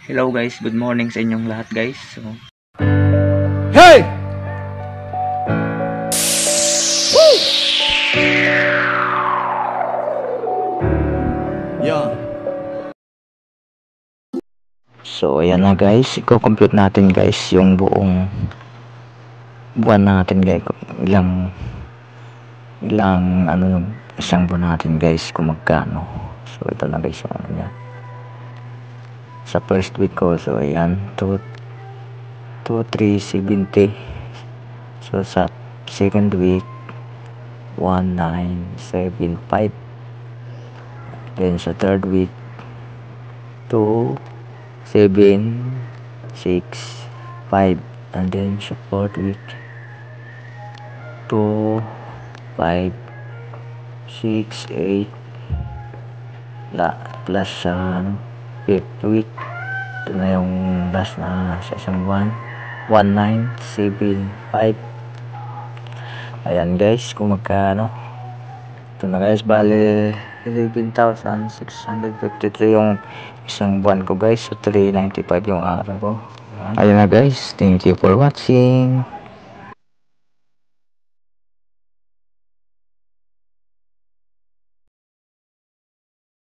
Hello guys, good morning sa inyong lahat guys. Hey! Woo! Yeah. So ayan na guys, i-compute natin guys yung buong buwan natin guys. Ilang ano yung isang buwan natin guys kung magkano. So ito na guys yung ano niya. Sa first week ko, so ayan, 2,370. So sa second week 1,975. Then sa third week 2,765. And then sa fourth week 2,568 plus sa fifth week. Ito na yung last na sa isang buwan, 1,975. Ayan guys kung magkano. Ito na guys, bali 11,653 yung isang buwan ko guys. So 395 yung araw ko. Ayan na guys, thank you for watching.